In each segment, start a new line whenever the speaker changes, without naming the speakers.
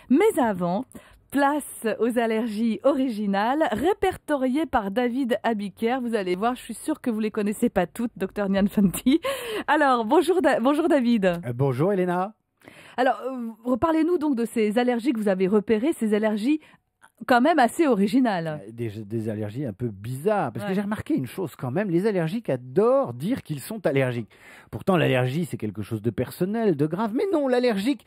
Mais avant, place aux allergies originales, répertoriées par David Abiker. Vous allez voir, je suis sûre que vous les connaissez pas toutes, Dr Nian Fanti. Alors, bonjour David.
Bonjour Elena.
Alors, reparlez-nous donc de ces allergies que vous avez repérées, ces allergies quand même assez originales.
Des allergies un peu bizarres, parce que j'ai remarqué une chose quand même, les allergiques adorent dire qu'ils sont allergiques. Pourtant, l'allergie, c'est quelque chose de personnel, de grave, mais non, l'allergique,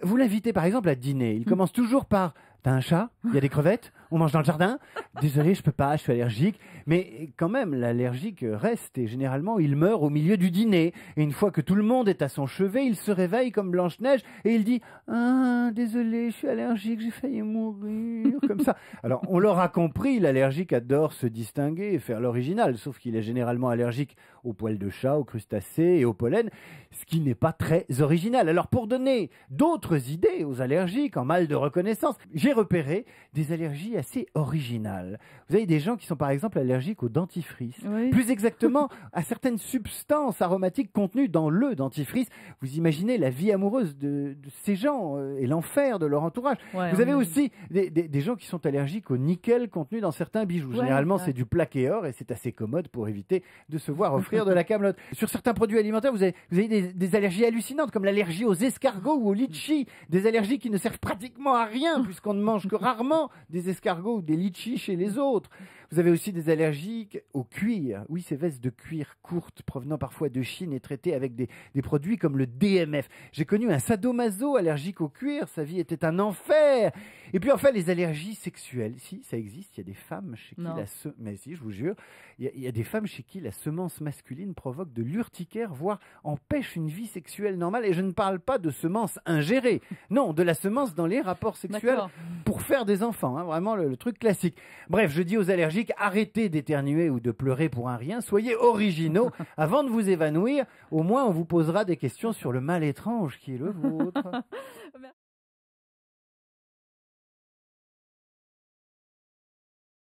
vous l'invitez par exemple à dîner, il commence toujours par « T'as un chat? Il y a des crevettes? On mange dans le jardin? Désolé, je peux pas, je suis allergique. » Mais quand même, l'allergique reste et généralement, il meurt au milieu du dîner. Et une fois que tout le monde est à son chevet, il se réveille comme Blanche-Neige et il dit « Ah, désolé, je suis allergique, j'ai failli mourir. » Comme ça. Alors, on l'aura compris, l'allergique adore se distinguer et faire l'original, sauf qu'il est généralement allergique aux poils de chat, aux crustacés et au pollen, ce qui n'est pas très original. Alors, pour donner d'autres idées aux allergiques en mal de reconnaissance, j'ai repéré des allergies assez originales. Vous avez des gens qui sont par exemple allergiques au dentifrice.
Oui.
Plus exactement, à certaines substances aromatiques contenues dans le dentifrice. Vous imaginez la vie amoureuse de ces gens et l'enfer de leur entourage. Vous avez aussi des gens qui sont allergiques au nickel contenu dans certains bijoux. Généralement, c'est du plaqué or et c'est assez commode pour éviter de se voir offrir de la camelote. Sur certains produits alimentaires, vous avez des allergies hallucinantes comme l'allergie aux escargots ou aux litchis. Des allergies qui ne servent pratiquement à rien puisqu'on ne mange que rarement des escargots ou des litchis chez les autres. Vous avez aussi des allergies au cuir. Oui, ces vestes de cuir courtes provenant parfois de Chine et traitées avec des produits comme le DMF. J'ai connu un sadomaso allergique au cuir. Sa vie était un enfer. Et puis enfin, les allergies sexuelles. Si, ça existe. Il y a des femmes chez qui mais si, je vous jure, il y a des femmes chez qui la semence masculine provoque de l'urticaire, voire empêche une vie sexuelle normale. Et je ne parle pas de semences ingérées. Non, de la semence dans les rapports sexuels pour faire des enfants. Hein, vraiment le truc classique. Bref, je dis aux allergiques, arrêtez d'éternuer ou de pleurer pour un rien. Soyez originaux. Avant de vous évanouir, au moins on vous posera des questions sur le mal étrange qui est le vôtre.